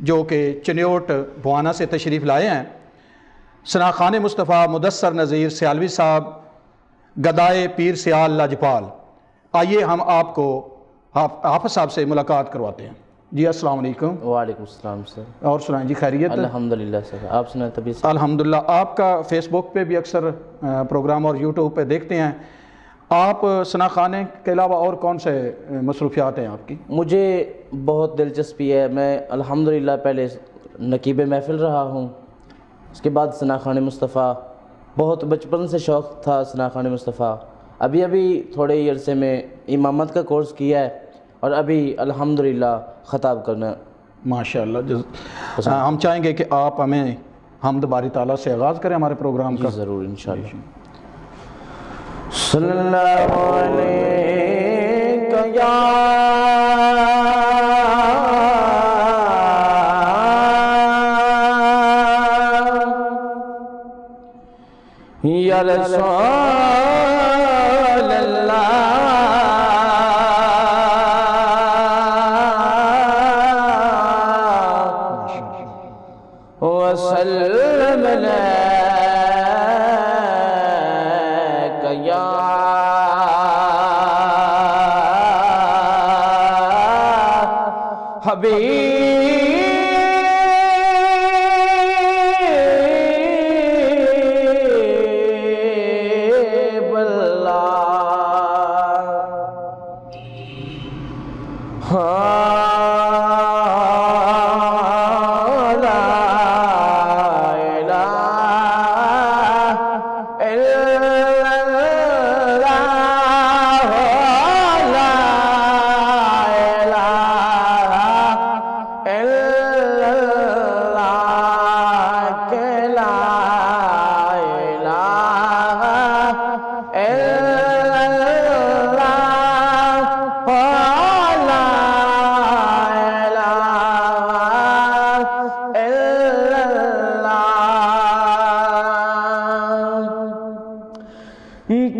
جو کہ چنیوٹ بوانا سے تشریف لائے ہیں، ثنا خان مصطفیٰ مدثر نذیر سیالوی صاحب، گدائے پیر سیال لاجپال۔ آئیے ہم آپ کو حافظ صاحب سے ملاقات کرواتے ہیں۔ جی السلام علیکم۔ وعلیکم السلام سر۔ اور سنائیں جی، خیریت؟ الحمدللہ سر، آپ سنائیں طبیعت سے؟ الحمدللہ۔ آپ کا فیس بک پہ بھی اکثر پروگرام اور یوٹیوب پہ دیکھتے ہیں۔ آپ ثنا خانے کے علاوہ اور کون سے مصروفیات ہیں آپ کی؟ مجھے بہت دلچسپی ہے، میں الحمدللہ پہلے نقیب محفل رہا ہوں، اس کے بعد ثنا خان مصطفیٰ، بہت بچپن سے شوق تھا ثنا خان مصطفیٰ۔ ابھی تھوڑے ہی عرصے میں امامت کا کورس کیا ہے اور ابھی الحمدللہ خطاب کرنا۔ ماشاءاللہ۔ ہم چاہیں گے کہ آپ ہمیں حمد باری تعالیٰ سے آغاز کریں ہمارے پروگرام کا۔ ضرور انشاءاللہ۔ صلی اللہ علیہ یا رسول اللہ وسلم علیک یا حبیب اللہ۔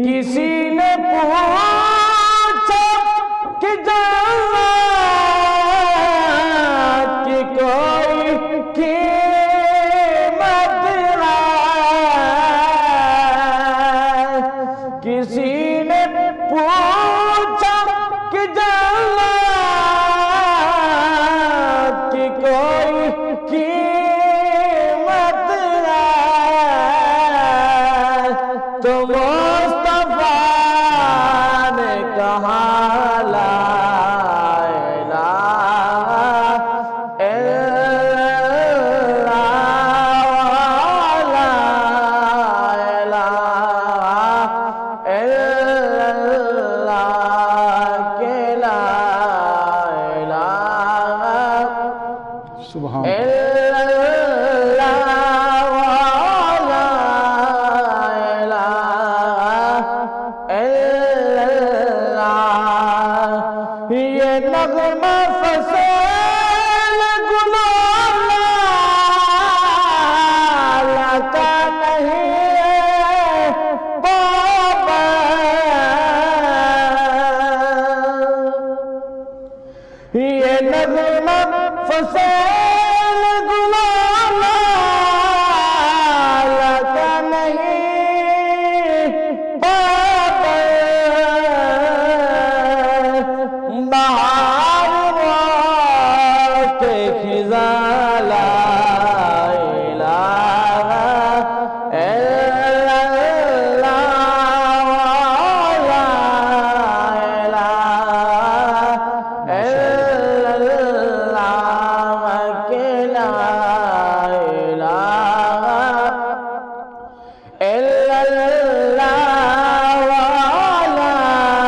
کسی نے پوچھا کہ جنت کی کوئی قیمت ہے، کسی نے پوچھا کہ جنت کی کوئی قیمت ہے، تو سبحان یہ نغمہ فصل گلال کا نہیں پابند، یہ نغمہ فصل گلال کا نہیں پابند، بہار کے خزاں لا الہ الا اللہ، لا الہ الا اللہ، کہ لا الہ الا اللہ،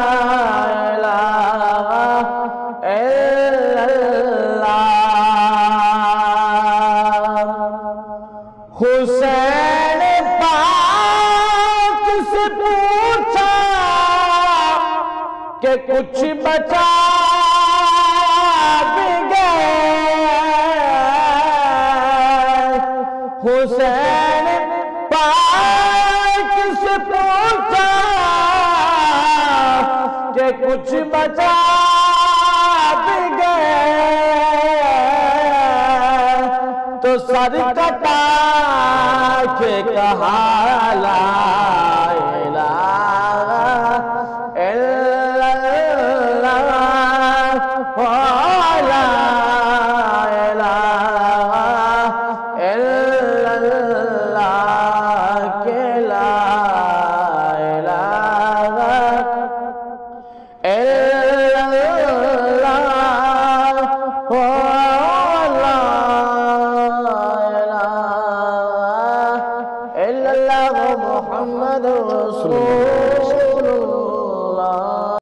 لا الہ الا اللہ۔ حسین پاک سے پوچھا کہ کچھ بچا بھی گئے، حسین پاک سے پوچھا کہ کچھ بچا بھی گئے، سر کٹا کے کہا لا الہ الا اللہ